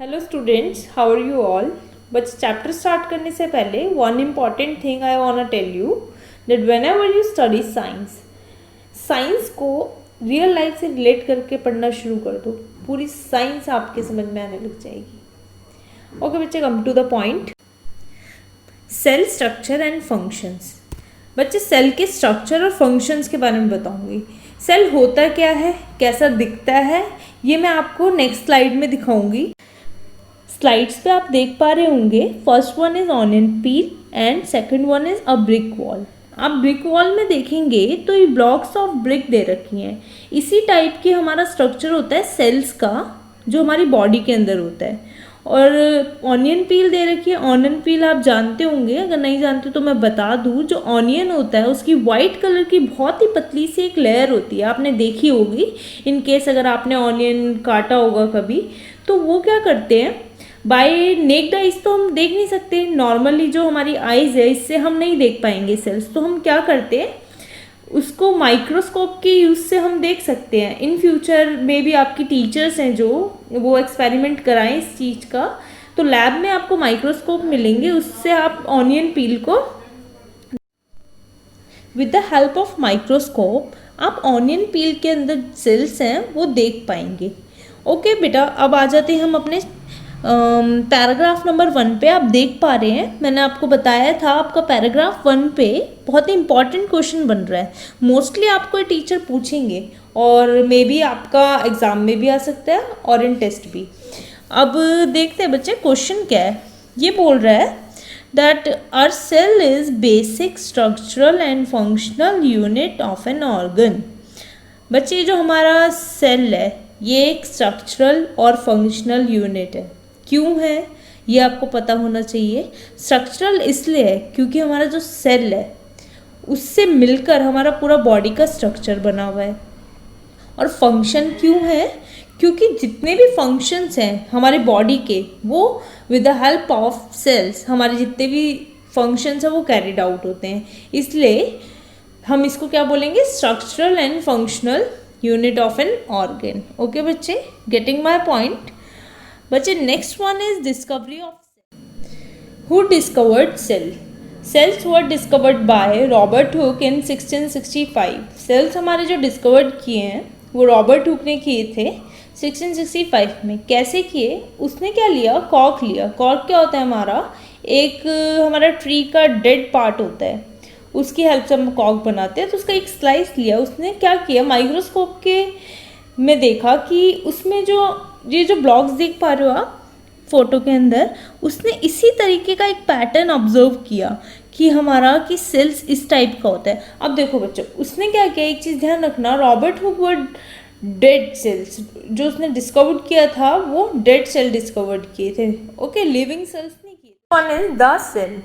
Hello students, how are you all. बस chapter start करने से पहले one important thing I want tell you that whenever you study science, science को real life से relate करके पढ़ना शुरू कर दो। पूरी साइंस आपके समझ में आने लग जाएगी। ओके बच्चे, come to the point. Cell structure and functions. बच्चे, सेल के स्ट्रक्चर और फंक्शंस के बारे में बताऊंगी। सेल होता क्या है, कैसा दिखता है, ये मैं आपको नेक्स्ट स्लाइड में दिखाऊंगी। स्लाइड्स पे आप देख पा रहे होंगे, first one is onion peel and second one is a brick wall. आप ब्रिक वॉल में देखेंगे तो ये ब्लॉक्स ऑफ ब्रिक दे रखी हैं। इसी टाइप की हमारा स्ट्रक्चर होता है सेल्स का, जो हमारी बॉडी के अंदर होता है। और ऑनियन पील दे रखी है। ऑनियन पील आप जानते होंगे, अगर नहीं जानते तो मैं बता दूं। जो ऑनियन होता है उसकी वाइट कलर की बहुत ही पतली सी एक लेयर होती है, आपने देखी होगी। इन केस अगर आपने ऑनियन काटा होगा कभी, तो वो क्या करते हैं, बाय नेक्ड आइज तो हम देख नहीं सकते। नॉर्मली जो हमारी आइज है, इससे हम नहीं देख पाएंगे सेल्स। तो हम क्या करते हैं, उसको माइक्रोस्कोप के यूज़ से हम देख सकते हैं। इन फ्यूचर में भी आपकी टीचर्स हैं जो वो एक्सपेरिमेंट कराएं इस चीज़ का, तो लैब में आपको माइक्रोस्कोप मिलेंगे, उससे आप ऑनियन पील को with the help of microscope आप ऑनियन पील के अंदर सेल्स हैं वो देख पाएंगे। ओके बेटा, अब आ जाते हैं हम अपने पैराग्राफ नंबर 1 पे। आप देख पा रहे हैं, मैंने आपको बताया था आपका पैराग्राफ 1 पे बहुत ही इंपॉर्टेंट क्वेश्चन बन रहा है। मोस्टली आपको टीचर पूछेंगे और मे बी आपका एग्जाम में भी आ सकता है और इन टेस्ट भी। अब देखते हैं बच्चे क्वेश्चन क्या है। ये बोल रहा है that our cell is basic structural and functional unit of an organ। बच्चे, जो हमारा सेल है ये एक स्ट्रक्चरल और फंक्शनल यूनिट है। क्यों है ये आपको पता होना चाहिए। स्ट्रक्चरल इसलिए है क्योंकि हमारा जो सेल है उससे मिलकर हमारा पूरा बॉडी का स्ट्रक्चर बना हुआ है। और फंक्शन क्यों है, क्योंकि जितने भी फंक्शंस हैं हमारे बॉडी के, वो with the help of cells, हमारे जितने भी फंक्शंस हैं वो कैरिड आउट होते हैं। इसलिए हम इसको क्या बोलेंगे, structural and functional unit of an organ. Okay बच्चे, गेटिंग माय पॉइंट। बच्चे, next one is discovery of cell. Who discovered cell. Cells were discovered by Robert Hooke in 1665। Cells हमारे जो डिस्कवर्ड किए हैं वो रॉबर्ट हुक ने किए थे 1665 में। कैसे किए, उसने क्या लिया, कॉर्क लिया। कॉर्क क्या होता है, हमारा ट्री का डेड पार्ट होता है, उसकी हेल्प से हम कॉर्क बनाते हैं। तो उसका एक स्लाइस लिया। उसने क्या किया, माइक्रोस्कोप के में देखा कि उसमें जो ये जो ब्लॉक्स देख पा रहे हो आप फोटो के अंदर, उसने इसी तरीके का एक पैटर्न ऑब्जर्व किया कि हमारा कि सेल्स इस टाइप का होता है। अब देखो बच्चों, उसने क्या किया, एक चीज़ ध्यान रखना, रॉबर्ट हुक वर डेड सेल्स जो उसने डिस्कवर्ड किया था वो डेड सेल डिस्कवर्ड किए थे। ओके, लिविंग सेल्स नहीं किए। One is the cell.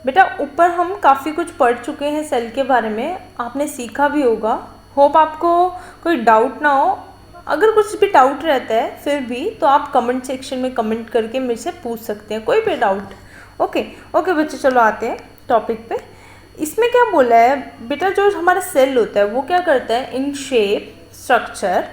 बेटा, ऊपर हम काफ़ी कुछ पढ़ चुके हैं सेल के बारे में, आपने सीखा भी होगा। होप आपको कोई डाउट ना हो। अगर कुछ भी डाउट रहता है फिर भी तो आप कमेंट सेक्शन में कमेंट करके मेरे से पूछ सकते हैं, कोई भी डाउट। ओके बच्चे, चलो आते हैं टॉपिक पे। इसमें क्या बोला है बेटा, जो हमारा सेल होता है वो क्या करता है, इन शेप, स्ट्रक्चर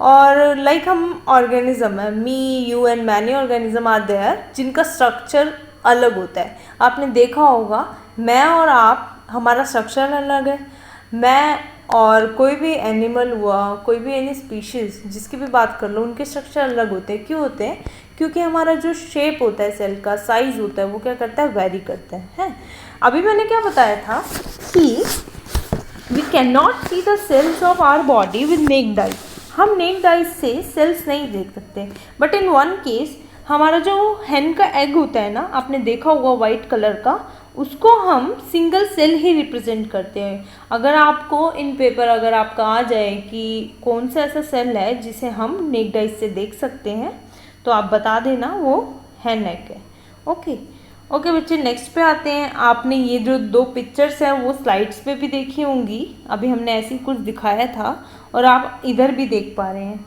और लाइक हम ऑर्गेनिज्म है, me, you and many organism are there, जिनका स्ट्रक्चर अलग होता है। आपने देखा होगा, मैं और आप, हमारा स्ट्रक्चर अलग है। मैं और कोई भी एनिमल हुआ, कोई भी एनी स्पीशीज़ जिसकी भी बात कर लो, उनके स्ट्रक्चर अलग होते हैं। क्यों होते हैं, क्योंकि हमारा जो शेप होता है सेल का, साइज होता है, वो क्या करता है, वेरी करता है। अभी मैंने क्या बताया था कि we can not see the cells of our body with naked eyes. हम नेक्ड आइज से सेल्स नहीं देख सकते। बट इन वन केस, हमारा जो हेन का एग होता है ना, आपने देखा होगा वाइट कलर का, उसको हम सिंगल सेल ही रिप्रेजेंट करते हैं। अगर आपको इन पेपर अगर आपका आ जाए कि कौन सा ऐसा सेल है जिसे हम नेक्ड आइज से देख सकते हैं, तो आप बता देना वो हेन एग है। ओके बच्चे, नेक्स्ट पे आते हैं। आपने ये जो 2 पिक्चर्स हैं वो स्लाइड्स पे भी देखी होंगी। अभी हमने ऐसे ही कुछ दिखाया था और आप इधर भी देख पा रहे हैं।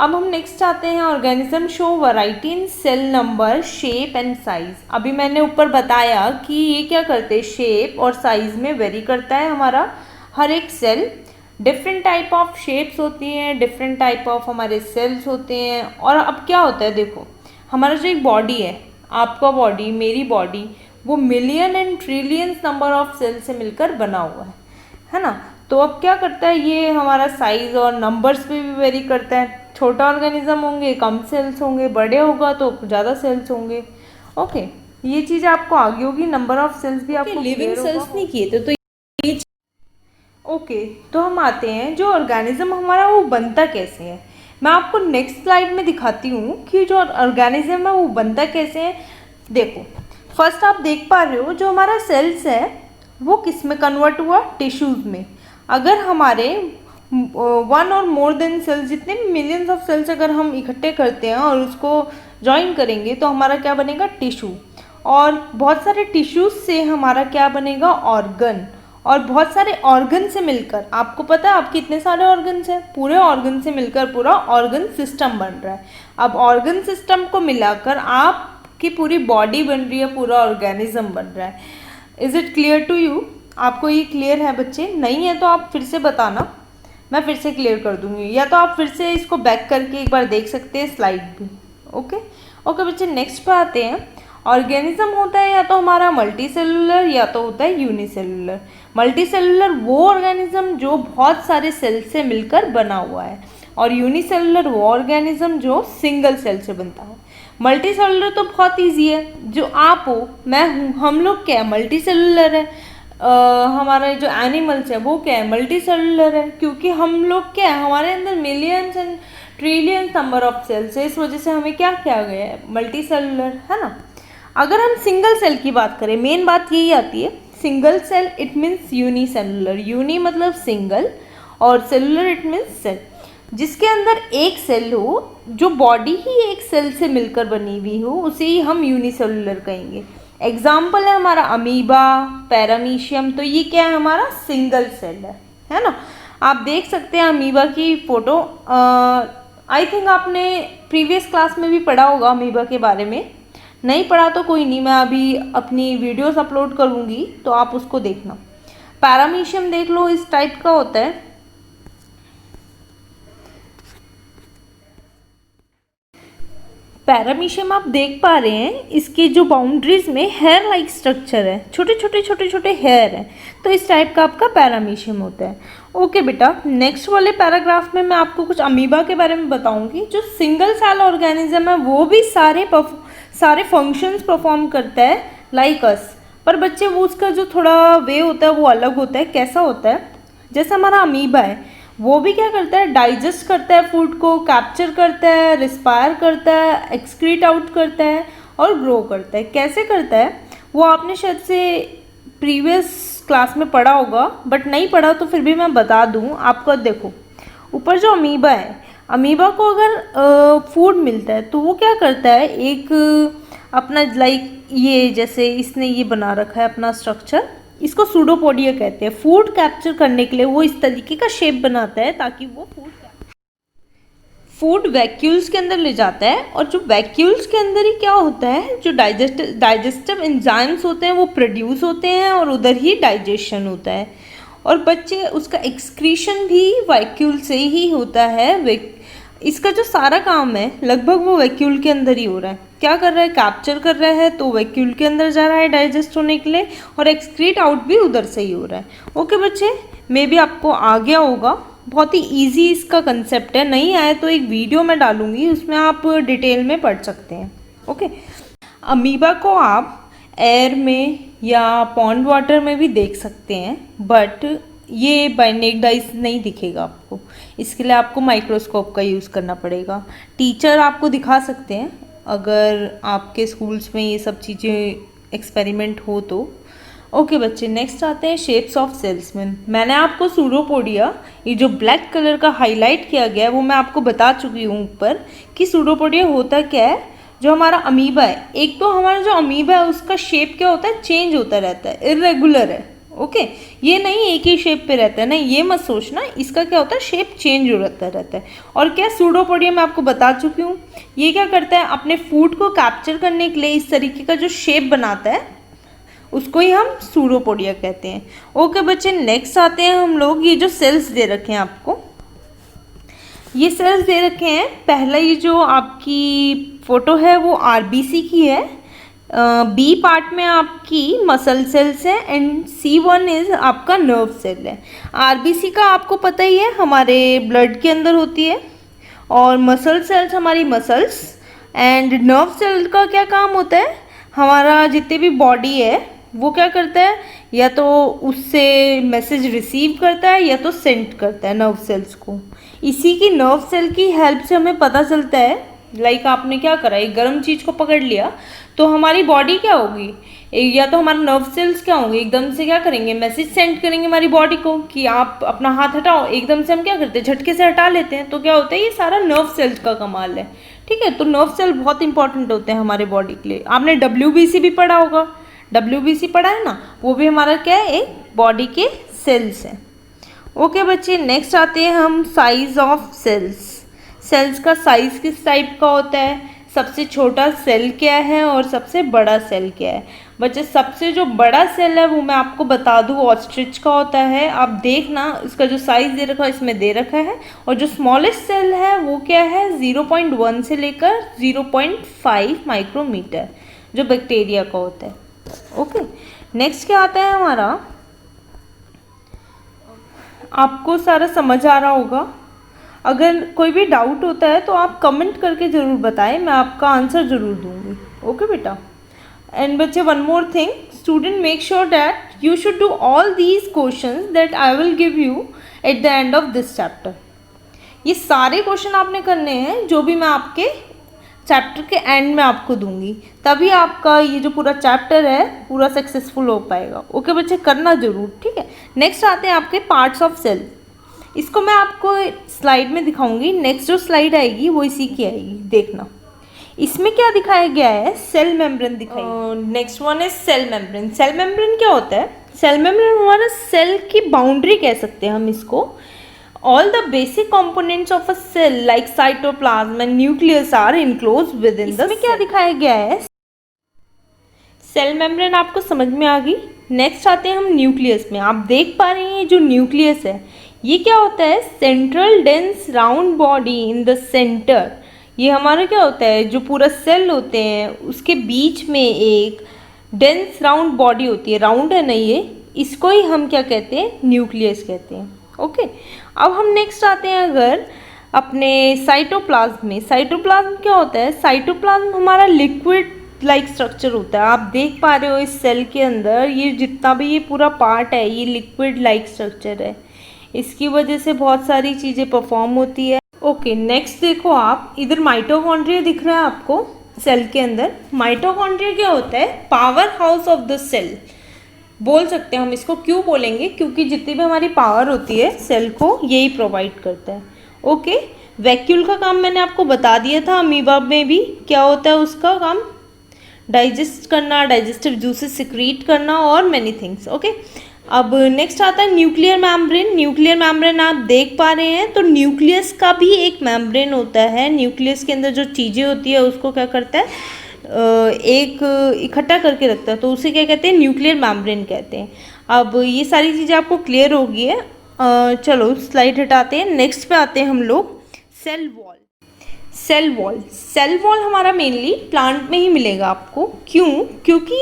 अब हम नेक्स्ट आते हैं, organism show variety in cell number, shape and size. अभी मैंने ऊपर बताया कि ये क्या करते हैं, शेप और साइज में वेरी करता है हमारा हर एक cell. Different type of shapes होती हैं, डिफरेंट टाइप ऑफ हमारे सेल्स होते हैं। और अब क्या होता है, देखो हमारा जो एक बॉडी है, आपका बॉडी, मेरी बॉडी, वो million and trillions number of cell से मिलकर बना हुआ है ना। तो अब क्या करता है, ये हमारा साइज और नंबर्स पे भी वेरी करता है। छोटा ऑर्गेनिज्म होंगे कम सेल्स होंगे, बड़े होगा तो ज़्यादा सेल्स होंगे। ओके, ये चीज़ आपको आगे होगी। नंबर ऑफ सेल्स भी आपको लिविंग सेल्स नहीं किए थे तो ये ओके, तो हम आते हैं जो ऑर्गेनिज्म हमारा वो बनता कैसे है। मैं आपको नेक्स्ट स्लाइड में दिखाती हूँ कि जो ऑर्गेनिज्म है वो बनता कैसे है। देखो फर्स्ट आप देख पा रहे हो जो हमारा सेल्स है वो किस में कन्वर्ट हुआ, टिश्यूज़ में। अगर हमारे वन और मोर देन सेल्स, जितने भी मिलियंस ऑफ सेल्स अगर हम इकट्ठे करते हैं और उसको ज्वाइन करेंगे तो हमारा क्या बनेगा, टिश्यू। और बहुत सारे टिश्यूज से हमारा क्या बनेगा, ऑर्गन। और बहुत सारे ऑर्गन से मिलकर, आपको पता है आपके कितने सारे ऑर्गन्स हैं, पूरे ऑर्गन से मिलकर पूरा ऑर्गन सिस्टम बन रहा है। अब ऑर्गन सिस्टम को मिलाकर आपकी पूरी बॉडी बन रही है, पूरा ऑर्गेनिज्म बन रहा है। Is it clear to you? आपको ये क्लियर है बच्चे? नहीं है तो आप फिर से बताना, मैं फिर से क्लियर कर दूंगी, या तो आप फिर से इसको बैक करके एक बार देख सकते हैं स्लाइड भी। ओके ओके बच्चे, नेक्स्ट पे आते हैं। ऑर्गेनिज्म होता है या तो हमारा मल्टी सेलुलर या तो होता है यूनिसेलुलर। मल्टी सेलुलर वो ऑर्गेनिज्म जो बहुत सारे सेल से मिलकर बना हुआ है, और यूनिसेलुलर वो ऑर्गेनिज्म जो सिंगल सेल से बनता है। मल्टी सेलुलर तो बहुत ईजी है, जो आप हो, मैं हूँ, हम लोग क्या है, मल्टी सेलुलर है। हमारे जो एनिमल्स है वो क्या है, मल्टी सेलुलर है, क्योंकि हम लोग क्या है, हमारे अंदर millions and trillions number of cells है, इस वजह से हमें क्या किया गया है, मल्टी सेलुलर, है ना। अगर हम सिंगल सेल की बात करें, मेन बात यही आती है, single cell it means unicellular. Uni मतलब सिंगल और सेलुलर इट मीन्स सेल, जिसके अंदर एक सेल हो, जो बॉडी ही एक सेल से मिलकर बनी हुई हो, उसे ही हम यूनिसेलुलर कहेंगे। एग्जाम्पल है हमारा अमीबा, पैरामीशियम, तो ये क्या है, हमारा सिंगल सेल है ना। आप देख सकते हैं अमीबा की फोटो, आई थिंक आपने प्रीवियस क्लास में भी पढ़ा होगा अमीबा के बारे में। नहीं पढ़ा तो कोई नहीं, मैं अभी अपनी वीडियोस अपलोड करूँगी तो आप उसको देखना। पैरामीशियम देख लो, इस टाइप का होता है। पैरामीशियम आप देख पा रहे हैं, इसके जो बाउंड्रीज में हेयर लाइक स्ट्रक्चर है, छोटे छोटे हेयर हैं, तो इस टाइप का आपका पैरामीशियम होता है। ओके बेटा, नेक्स्ट वाले पैराग्राफ में मैं आपको कुछ अमीबा के बारे में बताऊंगी। जो सिंगल सेल ऑर्गेनिज्म है वो भी सारे फंक्शंस परफॉर्म करता है लाइक अस, पर बच्चे वो उसका जो थोड़ा वे होता है वो अलग होता है। कैसा होता है, जैसे हमारा अमीबा है वो भी क्या करता है, डाइजेस्ट करता है फूड को, कैप्चर करता है, रिस्पायर करता है, एक्सक्रीट आउट करता है और ग्रो करता है। कैसे करता है वो आपने शायद से प्रीवियस क्लास में पढ़ा होगा, बट नहीं पढ़ा तो फिर भी मैं बता दूं आपको। देखो ऊपर जो अमीबा है, अमीबा को अगर फूड मिलता है तो वो क्या करता है, एक अपना लाइक ये जैसे इसने ये बना रखा है अपना स्ट्रक्चर, इसको सूडोपोडिया कहते हैं। फूड कैप्चर करने के लिए वो इस तरीके का शेप बनाता है ताकि वो फूड वैक्यूल्स के अंदर ले जाता है, और जो वैक्यूल्स के अंदर ही क्या होता है, जो डाइजेस्टिव एंजाइम्स होते हैं वो प्रोड्यूस होते हैं और उधर ही डाइजेशन होता है। और बच्चे उसका एक्सक्रीशन भी वैक्यूल से ही होता है। इसका जो सारा काम है लगभग वो वैक्यूल के अंदर ही हो रहा है। क्या कर रहा है, कैप्चर कर रहा है तो वैक्यूल के अंदर जा रहा है डाइजेस्ट होने के लिए, और एक्सक्रीट आउट भी उधर से ही हो रहा है। ओके बच्चे, मे बी आपको आ गया होगा, बहुत ही इजी इसका कंसेप्ट है। नहीं आए तो एक वीडियो मैं डालूंगी, उसमें आप डिटेल में पढ़ सकते हैं। ओके, अमीबा को आप एयर में या पॉन्ड वाटर में भी देख सकते हैं, बट ये बाय नेक्ड आइज नहीं दिखेगा आपको, इसके लिए आपको माइक्रोस्कोप का यूज़ करना पड़ेगा। टीचर आपको दिखा सकते हैं अगर आपके स्कूल्स में ये सब चीज़ें एक्सपेरिमेंट हो तो। ओके बच्चे, नेक्स्ट आते हैं शेप्स ऑफ सेल्स में। मैंने आपको सूडोपोडिया, ये जो ब्लैक कलर का हाईलाइट किया गया है वो मैं आपको बता चुकी हूँ ऊपर कि सूडोपोडिया होता क्या है। जो हमारा अमीबा है, एक तो हमारा जो अमीबा है उसका शेप क्या होता है, चेंज होता रहता है, इरेगुलर है। ओके, ये नहीं एक ही शेप पे रहता है, नहीं ये मत सोचना, इसका क्या होता है, शेप चेंज होता रहता है। और क्या, सूडोपोडिया मैं आपको बता चुकी हूँ, ये क्या करता है, अपने फूड को कैप्चर करने के लिए इस तरीके का जो शेप बनाता है उसको ही हम सूडोपोडिया कहते हैं। ओके बच्चे, नेक्स्ट आते हैं हम लोग, ये जो सेल्स दे रखे हैं आपको, ये सेल्स दे रखे हैं। पहला ये जो आपकी फ़ोटो है वो आरबीसी की है, बी पार्ट में आपकी मसल सेल्स है एंड C1 इज़ आपका नर्व सेल है। आरबीसी का आपको पता ही है हमारे ब्लड के अंदर होती है, और मसल सेल्स हमारी मसल्स, एंड नर्व सेल का क्या काम होता है, हमारा जितने भी बॉडी है वो क्या करता है, या तो उससे मैसेज रिसीव करता है या तो सेंड करता है नर्व सेल्स को। इसी की नर्व सेल की हेल्प से हमें पता चलता है, लाइक आपने क्या करा, एक गर्म चीज़ को पकड़ लिया तो हमारी बॉडी क्या होगी, या तो हमारे नर्व सेल्स क्या होंगे, एकदम से क्या करेंगे, मैसेज सेंड करेंगे हमारी बॉडी को कि आप अपना हाथ हटाओ। एकदम से हम क्या करते हैं, झटके से हटा लेते हैं। तो क्या होता है, ये सारा नर्व सेल्स का कमाल है। ठीक है, तो नर्व सेल बहुत इंपॉर्टेंट होते हैं हमारे बॉडी के लिए। आपने WBC भी पढ़ा होगा, WBC पढ़ा है ना, वो भी हमारा क्या है, एक बॉडी के सेल्स हैं। ओके बच्चे, नेक्स्ट आते हैं हम साइज ऑफ सेल्स। सेल्स का साइज किस टाइप का होता है, सबसे छोटा सेल क्या है और सबसे बड़ा सेल क्या है। बच्चे सबसे जो बड़ा सेल है वो मैं आपको बता दूँ, ऑस्ट्रिच का होता है। आप देखना, इसका जो साइज़ दे रखा है इसमें दे रखा है, और जो स्मॉलेस्ट सेल है वो क्या है, 0.1 से लेकर 0.5 माइक्रोमीटर, जो बैक्टीरिया का होता है। ओके, नेक्स्ट क्या आता है हमारा, आपको सारा समझ आ रहा होगा। अगर कोई भी डाउट होता है तो आप कमेंट करके ज़रूर बताएं, मैं आपका आंसर ज़रूर दूंगी। ओके बेटा। एंड बच्चे, one more thing, student make sure that you should do all these questions that I will give you at the end of this chapter. ये सारे क्वेश्चन आपने करने हैं जो भी मैं आपके चैप्टर के एंड में आपको दूंगी, तभी आपका ये जो पूरा चैप्टर है पूरा सक्सेसफुल हो पाएगा। ओके बच्चे, करना जरूर, ठीक है। नेक्स्ट आते हैं आपके पार्ट्स ऑफ सेल। इसको मैं आपको स्लाइड में दिखाऊंगी, नेक्स्ट जो स्लाइड आएगी वो इसी की आएगी, देखना। इसमें क्या दिखाया गया है, सेल मेम्ब्रेन दिखाई। Next one is cell membrane. Cell membrane क्या होता है, सेल मेम्ब्रेन हमारा सेल की बाउंड्री कह सकते हैं हम इसको। All the basic components of a cell like cytoplasm and nucleus are enclosed within the cell। इसमें क्या दिखाया गया है, सेल मेम्ब्रेन आपको समझ में आ गई। नेक्स्ट आते हैं हम न्यूक्लियस में। आप देख पा रहे हैं जो न्यूक्लियस है ये क्या होता है, central dense round body in the centre. ये हमारा क्या होता है, जो पूरा सेल होते हैं उसके बीच में एक डेंस राउंड बॉडी होती है, राउंड है ना ये, इसको ही हम क्या कहते हैं, न्यूक्लियस कहते हैं। ओके, अब हम नेक्स्ट आते हैं अगर अपने साइटोप्लाज्म में। साइटोप्लाज्म क्या होता है, साइटोप्लाज्म हमारा लिक्विड लाइक स्ट्रक्चर होता है। आप देख पा रहे हो इस सेल के अंदर ये जितना भी ये पूरा पार्ट है ये लिक्विड लाइक स्ट्रक्चर है, इसकी वजह से बहुत सारी चीज़ें परफॉर्म होती है। ओके, नेक्स्ट देखो आप, इधर माइटोकॉन्ड्रिया दिख रहा है आपको सेल के अंदर। माइटोकॉन्ड्रिया क्या होता है, powerhouse of the cell बोल सकते हैं हम इसको। क्यों बोलेंगे, क्योंकि जितनी भी हमारी पावर होती है सेल को यही प्रोवाइड करता है। ओके, वैक्यूल का काम मैंने आपको बता दिया था, अमीबा में भी क्या होता है उसका काम, डाइजेस्ट करना, डाइजेस्टिव जूसेस सिक्रीट करना और मैनी थिंग्स। ओके, अब नेक्स्ट आता है न्यूक्लियर मैम्ब्रेन। न्यूक्लियर मैम्ब्रेन आप देख पा रहे हैं, तो न्यूक्लियस का भी एक मैम्ब्रेन होता है। न्यूक्लियस के अंदर जो चीज़ें होती है उसको क्या करता है, एक इकट्ठा करके रखता है, तो उसे क्या कहते हैं, न्यूक्लियर मैम्ब्रेन कहते हैं। अब ये सारी चीज़ें आपको क्लियर हो गई है। चलो स्लाइड हटाते हैं, नेक्स्ट पे आते हैं हम लोग, cell wall. Cell wall, cell wall हमारा मेनली प्लांट में ही मिलेगा आपको। क्यों, क्योंकि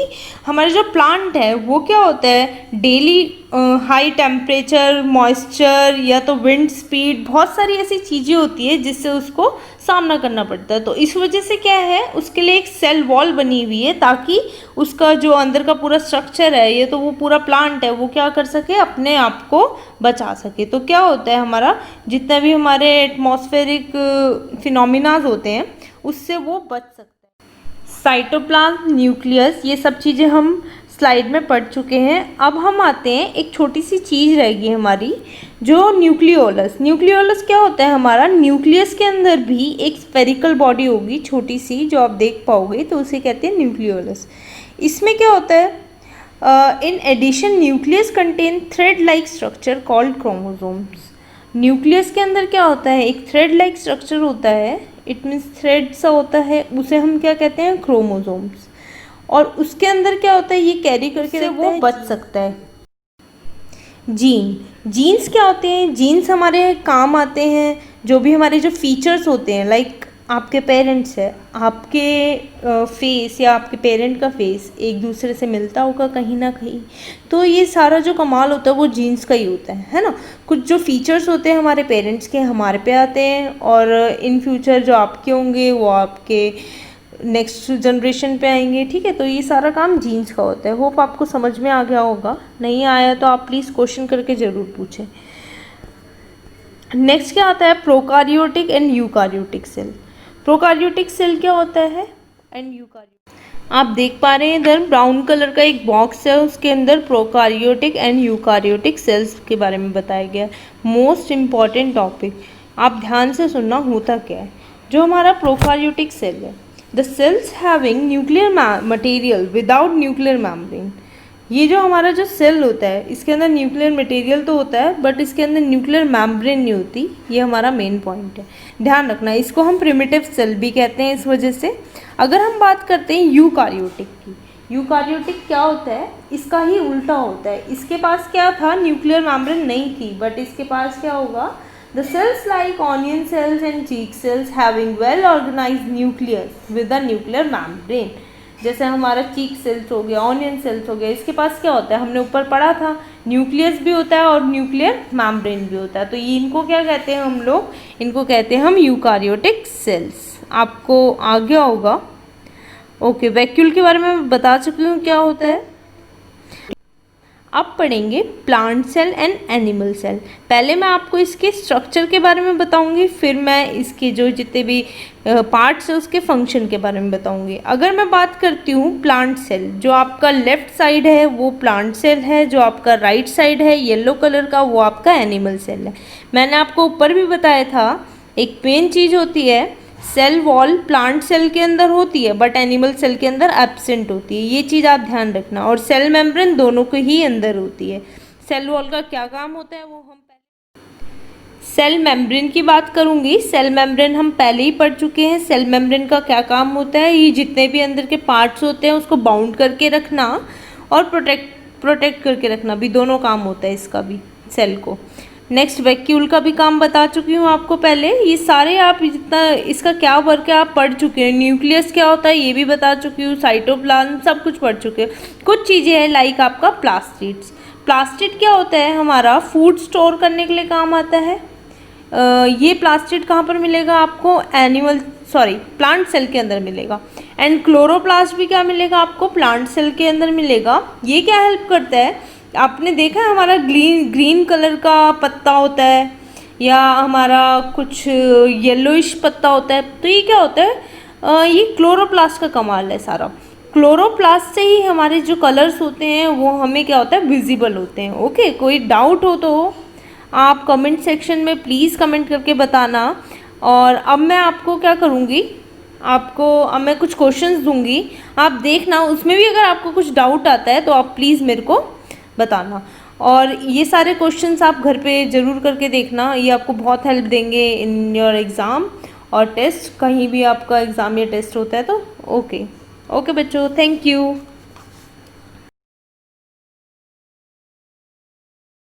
हमारा जो प्लांट है वो क्या होता है, डेली हाई टेम्परेचर, मॉइस्चर या तो विंड स्पीड, बहुत सारी ऐसी चीज़ें होती है जिससे उसको सामना करना पड़ता है। तो इस वजह से क्या है, उसके लिए एक सेल वॉल बनी हुई है, ताकि उसका जो अंदर का पूरा स्ट्रक्चर है, ये तो वो पूरा प्लांट है, वो क्या कर सके, अपने आप को बचा सके। तो क्या होता है, हमारा जितना भी हमारे एटमॉस्फेरिक फिनोमिनाज होते हैं उससे वो बच सकता है। साइटोप्लाज्म, न्यूक्लियस, ये सब चीज़ें हम स्लाइड में पढ़ चुके हैं। अब हम आते हैं, एक छोटी सी चीज़ रहेगी हमारी, जो न्यूक्लियोलस। न्यूक्लियोलस क्या होता है, हमारा न्यूक्लियस के अंदर भी एक स्फेरिकल बॉडी होगी छोटी सी, जो आप देख पाओगे, तो उसे कहते हैं न्यूक्लियोलस। इसमें क्या होता है, in addition nucleus contain thread like structure called chromosomes. Nucleus के अंदर क्या होता है, एक थ्रेड लाइक स्ट्रक्चर होता है, इट मीन्स थ्रेड सा होता है, उसे हम क्या कहते हैं, क्रोमोसोम्स। और उसके अंदर क्या होता है, ये कैरी करके वो बच सकता है। जीन्स क्या होते हैं, जीन्स हमारे काम आते हैं, जो भी हमारे जो फीचर्स होते हैं, लाइक आपके पेरेंट्स है, आपके फेस या आपके पेरेंट का फेस एक दूसरे से मिलता होगा कहीं ना कहीं, तो ये सारा जो कमाल होता है वो जीन्स का ही होता है ना। कुछ जो फीचर्स होते हैं हमारे पेरेंट्स के हमारे पे आते हैं, और इन फ्यूचर जो आपके होंगे वो आपके नेक्स्ट जनरेशन पे आएंगे, ठीक है। तो ये सारा काम जीन्स का होता है। होप आपको समझ में आ गया होगा, नहीं आया तो आप प्लीज़ क्वेश्चन करके ज़रूर पूछें। नेक्स्ट क्या आता है, prokaryotic and eukaryotic cell. Prokaryotic cell क्या होता है एंड यूकार्योटिक, आप देख पा रहे हैं इधर ब्राउन कलर का एक बॉक्स है, उसके अंदर प्रोकार्योटिक एंड यूकार्योटिक सेल्स के बारे में बताया गया है। मोस्ट इम्पॉर्टेंट टॉपिक, आप ध्यान से सुनना, होता क्या है। जो हमारा प्रोकार्योटिक सेल है, the sales having nuclear material without nuclear membrane. ये जो हमारा जो सेल होता है इसके अंदर न्यूक्लियर मटेरियल तो होता है, बट इसके अंदर न्यूक्लियर मेम्ब्रेन नहीं होती, ये हमारा मेन पॉइंट है, ध्यान रखना। इसको हम प्रिमिटिव सेल भी कहते हैं इस वजह से। अगर हम बात करते हैं यूकार्योटिक की, यूकार्योटिक क्या होता है, इसका ही उल्टा होता है। इसके पास क्या था, न्यूक्लियर मेम्ब्रेन नहीं थी, बट इसके पास क्या होगा, the cells like onion cells and cheek cells having well organised nucleus with a nuclear membrane. जैसे हमारा चीक सेल्स हो गया, ऑनियन सेल्स हो गया, इसके पास क्या होता है, हमने ऊपर पढ़ा था, न्यूक्लियस भी होता है और न्यूक्लियर मेम्ब्रेन भी होता है। तो ये इनको क्या कहते हैं हम लोग, इनको कहते हैं हम यूकार्योटिक सेल्स। आपको आ गया होगा। ओके, वैक्यूल के बारे में मैं बता चुकी हूँ क्या होता है। अब पढ़ेंगे plant cell and animal cell. पहले मैं आपको इसके स्ट्रक्चर के बारे में बताऊंगी, फिर मैं इसके जो जितने भी पार्ट्स हैं उसके फंक्शन के बारे में बताऊंगी। अगर मैं बात करती हूँ प्लांट सेल, जो आपका लेफ्ट साइड है वो प्लांट सेल है, जो आपका राइट साइड है येलो कलर का वो आपका एनिमल सेल है। मैंने आपको ऊपर भी बताया था, एक मेन चीज़ होती है सेल वॉल, प्लांट सेल के अंदर होती है बट एनिमल सेल के अंदर एब्सेंट होती है, ये चीज़ आप ध्यान रखना। और सेल मेम्ब्रेन दोनों के ही अंदर होती है। सेल वॉल का क्या काम होता है वो हम सेल मेम्ब्रेन की बात करूंगी। सेल मेम्ब्रेन हम पहले ही पढ़ चुके हैं। सेल मेम्ब्रेन का क्या काम होता है, ये जितने भी अंदर के पार्ट्स होते हैं उसको बाउंड करके रखना और प्रोटेक्ट करके रखना भी, दोनों काम होता है इसका भी सेल को। नेक्स्ट वैक्यूल का भी काम बता चुकी हूँ आपको पहले। ये सारे आप जितना इसका क्या वर्क है आप पढ़ चुके हैं। न्यूक्लियस क्या होता है ये भी बता चुकी हूँ, साइटोप्लाज्म सब कुछ पढ़ चुके हैं। कुछ चीज़ें हैं लाइक आपका प्लास्टिड्स। प्लास्टिड क्या होता है, हमारा फूड स्टोर करने के लिए काम आता है। ये प्लास्टिड कहाँ पर मिलेगा आपको, प्लांट सेल के अंदर मिलेगा। एंड क्लोरोप्लास्ट भी क्या मिलेगा आपको, प्लांट सेल के अंदर मिलेगा। ये क्या हेल्प करता है, आपने देखा है हमारा ग्रीन कलर का पत्ता होता है या हमारा कुछ येलोइश पत्ता होता है, तो ये क्या होता है, ये क्लोरोप्लास्ट का कमाल है सारा। क्लोरोप्लास्ट से ही हमारे जो कलर्स होते हैं वो हमें क्या होता है, विजिबल होते हैं। ओके, कोई डाउट हो तो आप कमेंट सेक्शन में प्लीज़ कमेंट करके बताना। और अब मैं आपको क्या करूँगी, अब मैं कुछ क्वेश्चंस दूंगी, आप देखना, उसमें भी अगर आपको कुछ डाउट आता है तो आप प्लीज़ मेरे को बताना। और ये सारे क्वेश्चंस आप घर पे ज़रूर करके देखना, ये आपको बहुत हेल्प देंगे इन योर एग्ज़ाम और टेस्ट, कहीं भी आपका एग्ज़ाम या टेस्ट होता है तो। ओके बच्चों, थैंक यू।